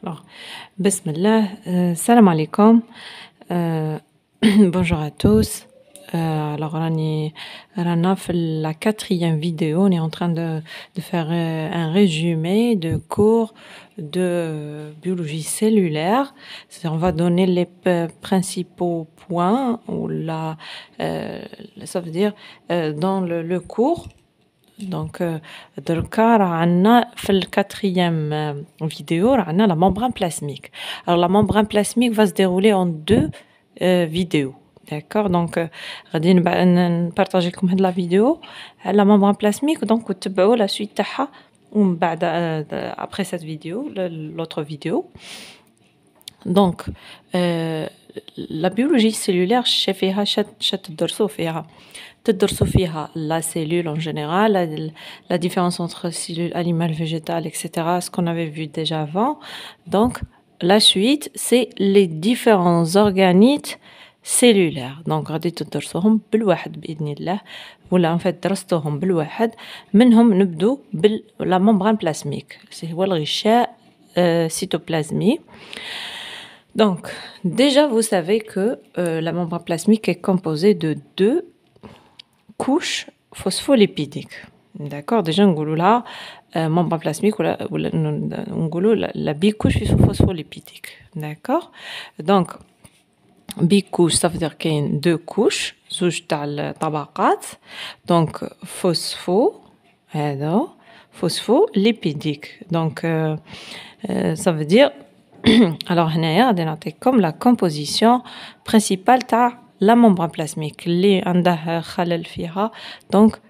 Alors, Bismillah, salam alaikum, euh, bonjour à tous. Alors, Rana, fait la quatrième vidéo, on est en train de faire un résumé de cours de biologie cellulaire. On va donner les principaux points, ou ça veut dire dans le cours. Donc, دركا راه عندنا في الquatrième vidéo راه عندنا la membrane plasmique. Alors la membrane plasmique va se dérouler en deux vidéos. D'accord, donc غادي نبارطاجي لكم هاد لا فيديو على la membrane plasmique, donc وتبعوا la suite تاعها ومن بعد après cette vidéo l'autre vidéo. Donc la biologie cellulaire فيها تدرسوا فيها تدرسوا فيها la cellule en général, la différence entre cellule animale, végétale, etc. Ce qu'on avait vu déjà avant. Donc, la suite, c'est les différents organites cellulaires. Donc, غادي تدرسوهم بالواحد بإذن الله. ولا en fait درستوهم بالواحد. منهم نبدو la membrane plasmique. C'est هو الغشاء cytoplasmique. Donc, déjà, vous savez que la membrane plasmique est composée de deux couche phospholipidique. D'accord, déjà on dit là membrane plasmique ou la bicouche phospholipidique. D'accord, donc bicouche ça veut dire qu'il y a deux couches زوج تاع الطبقات. Donc phospholipidique. Donc ça veut dire alors هنايا غادي نعطيكم la composition principale تاع la membrane plasmique اللي عنده خلل فيها. دونك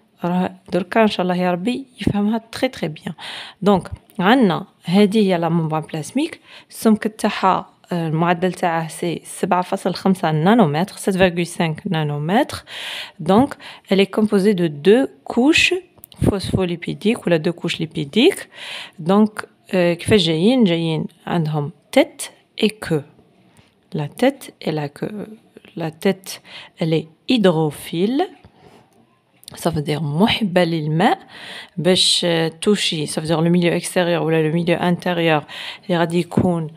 دركا ان شاء الله يا ربي يفهمها تري تري بيان. دونك عندنا هذه هي la membrane plasmique. السمك تاعها المعدل تاعها سي 7.5 نانومتر 7.5 نانومتر. دونك elle est composée de deux couches phospholipidiques ولا deux couches lipidiques. دونك كيفاش جايين عندهم tête et queue. La tête et la queue. La tête, elle est hydrophile. Ça veut dire محبة للماء باش توشي. Ça veut dire le milieu extérieur ou le milieu intérieur اللي غادي يكون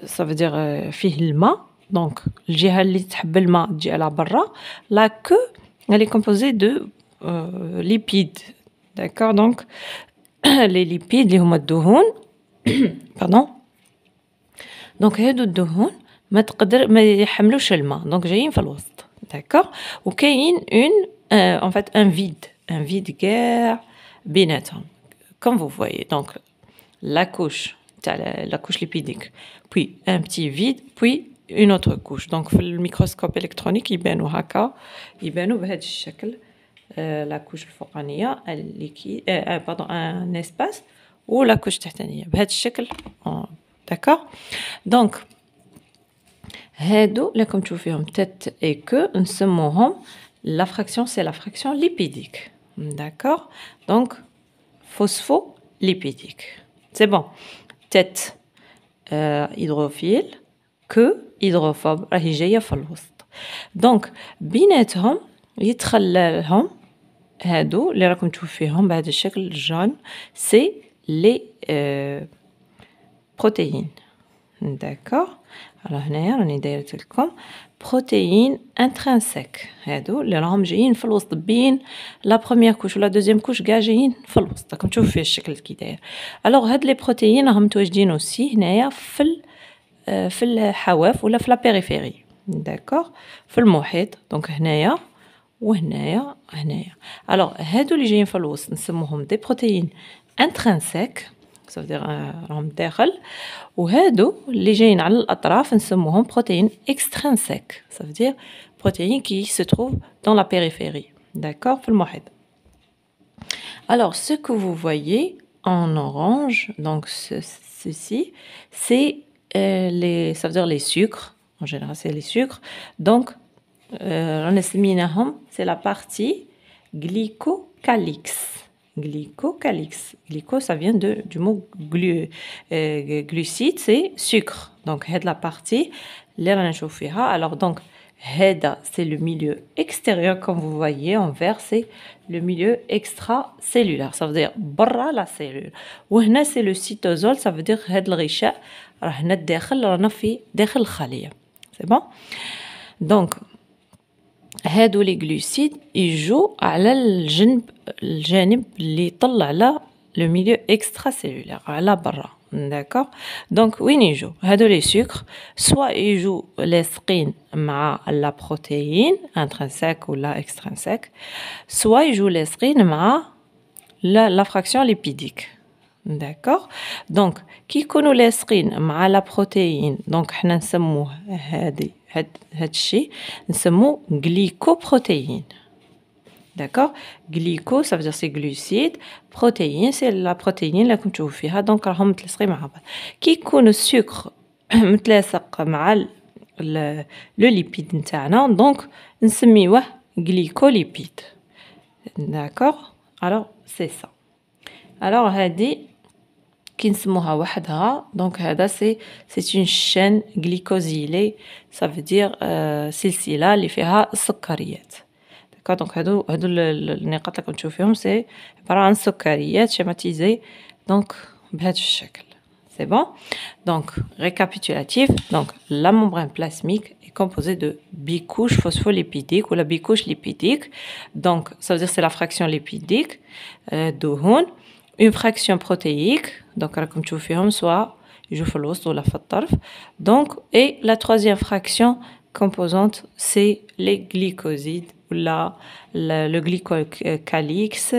ça veut dire فيه الماء. donc الجهة اللي تحب الماء تجي على برا. La queue, elle est composée de lipides. D'accord, donc les lipides اللي هما الدهون pardon. donc هادو الدهون ما يحملوش الماء. donc جايين في الوسط. d'accord, وكاين en fait un vide كاع بيناتهم comme vous voyez. donc la couche la couche lipidique, puis un petit vide, puis une autre couche. donc في الميكروسكوب الكترونيك يبانوا هكا يبانوا بهذا الشكل. la couche الفوقانيه الليكيد pardon un espace و la couche التحتانيه بهذا الشكل. d'accord, donc هادو اللي راكم تشوفوا فيهم tête et queue نسموهم la fraction, c'est la fraction lipidique. d'accord, donc phospholipidique. c'est bon. tête hydrophile, queue hydrophobe راهي جايه في الوسط. donc بيناتهم يتخللهم هادو اللي راكم تشوفوا فيهم بهذا الشكل الجون. c'est les protéines. d'accord, alors هنايا راني دايرت لكم بروتيين انترانسيك هادو اللي راهم جايين في الوسط بين لا بروميير كوش ولا دوزيام كوش كاع جايين في الوسط. راكم تشوفوا فيه الشكل كي داير. الوغ هاد لي بروتيين راهم متواجدين اوسي هنايا في الحواف ولا في لا بيريفيري. داكور، في المحيط. دونك هنايا وهنايا هنايا. الوغ هادو اللي جايين في الوسط نسموهم دي بروتيين انترانسيك ça veut dire راهم داخل. وهادو اللي جايين على الأطراف نسموهم protéines extrinsèques. ça veut dire protéines qui se trouvent dans la périphérie. d'accord, في المحيط. alors ce que vous voyez en orange, donc ceci, c'est ça veut dire les sucres. en général c'est les sucres. donc رانا سميناهم c'est la partie glycocalyx. Glycocalyx. Glyco, ça vient du mot glucide, c'est sucre. Donc, c'est la partie اللي رانا نشوف فيها. alors donc هذا c'est le milieu extérieur comme vous voyez en vert c'est le milieu extracellulaire ça veut dire برا la cellule وهنا c'est le cytosol ça veut dire هذا الغشاء راه هنا الداخل رانا في داخل الخلية c'est bon donc هادو لي glucides يجوا على الجانب اللي يطل على le milieu extracellulaire على برا d'accord donc وين يجوا هادو لي sucres soit يجوا لاصقين مع la protéine intrinsèque ou la extrinsèque soit يجوا لاصقين مع la fraction lipidique d'accord donc كي يكونوا لاصقين مع la protéine donc حنا نسموه هاد الشيء نسموه glycoprotéine d'accord glyco ça veut dire c'est glucides protéine c'est la protéine اللي راكم تشوفوا فيها دونك راهم متلاصقين مع بعض كي يكون السكر متلاصق مع لو ليبيد نتاعنا دونك نسميوه glycolipide d'accord alors c'est ça alors هذه كي نسموها وحدها دونك هذا c'est une chaîne glycosylée ça veut dire سلسلة اللي فيها السكريات دونك هادو النقاط اللي كنتشوف فيهم سي عبارة عن سكريات شيماتيزي دونك بهذا الشكل c'est bon donc récapitulatif donc la membrane plasmique est composée de bicouches phospholipidiques ou la bicouche lipidique donc ça veut dire c'est la fraction lipidique دهون une fraction protéique donc راكم تشوفوا فيهم سواء يجوا في الوسط ولا في الطرف donc et la troisième fraction composante c'est les glycosides ou le glycocalyx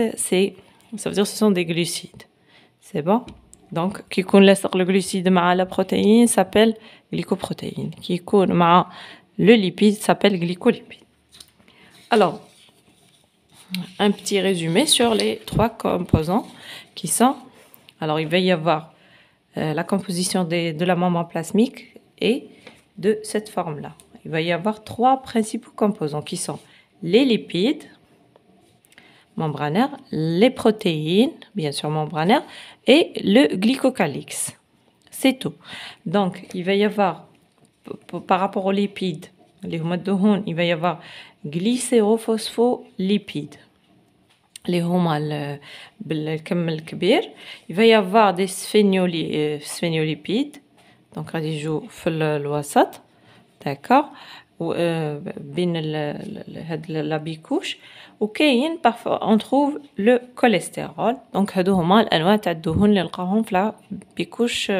ça veut dire ce sont des glucides c'est bon donc qui يكون لاصق le glucide مع la protéine s'appelle glycoprotéine qui يكون مع le lipide s'appelle glycolipide alors un petit résumé sur les trois composants qui sont alors il va y avoir la composition de la membrane plasmique et de cette forme là il va y avoir trois principaux composants qui sont les lipides membranaires, les protéines, bien sûr membranaires, et le glycocalyx. C'est tout. Donc, il va y avoir, par rapport aux lipides, les hormones, il va y avoir glycérophospholipides. Les hormones, il va y avoir des sphénolipides. Donc, ils jouent le wasat. D'accord بين la bicouche وكاين parfois on trouve le cholestérol donc هادو هما الانواع تاع الدهون اللي نلقاوهم في la bicouche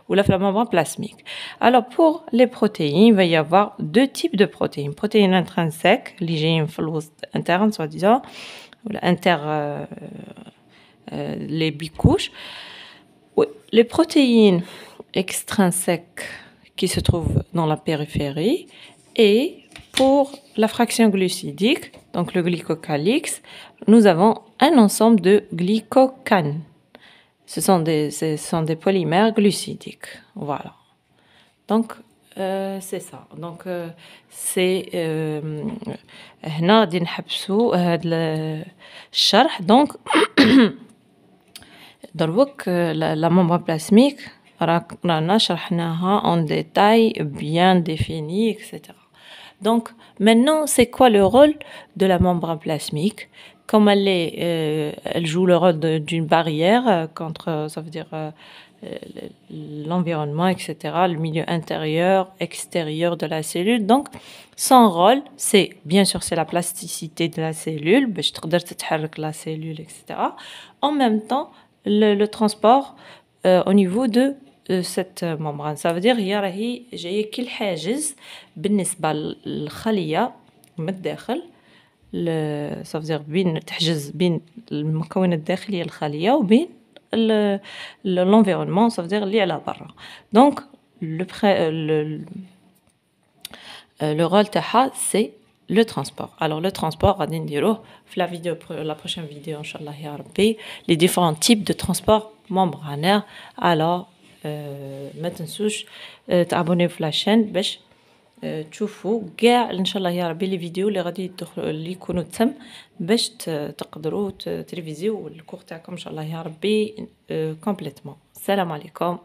ولا في la membrane plasmique alors pour les protéines il va y avoir deux types de protéines protéines intrinsèques اللي جايين في الوسط interne soi-disant ولا inter les bicouches les protéines extrinsèques qui se trouvent dans la périphérie et pour la fraction glucidique, donc le glycocalyx, nous avons un ensemble de glycocanes. Ce sont des polymères glucidiques. Voilà. Donc, c'est ça. Donc, c'est... هنا غادي نحبسوا هذا الشرح. Donc, دروك la membrane plasmique رانا شرحناها en détail bien défini etc. Donc maintenant c'est quoi le rôle de la membrane plasmique comme elle joue le rôle d'une barrière contre ça veut dire l'environnement etc. le milieu intérieur extérieur de la cellule donc son rôle c'est bien sûr c'est la plasticité de la cellule باش تقدر تتحرك la cellule etc. en même temps le transport au niveau de cette membrane ça veut dire هي راهي جايه كل حاجز بالنسبه للخليه من الداخل ça veut dire بين تحجز بين المكونات الداخليه للخليه وبين l'environnement ça veut dire اللي على برا donc le rôle تاعها c'est le transport alors le transport غادي نديروه في la vidéo la prochaine vidéo ان شاء الله يا ربي les différents types de transport membranaire alors ما تنسوش تابونيو في لاشين باش تشوفوا كاع ان شاء الله يا ربي لي فيديو اللي غادي اللي يكونوا تم باش تقدروا تريفيزيو الكور تاعكم ان شاء الله يا ربي كومبليتمون السلام عليكم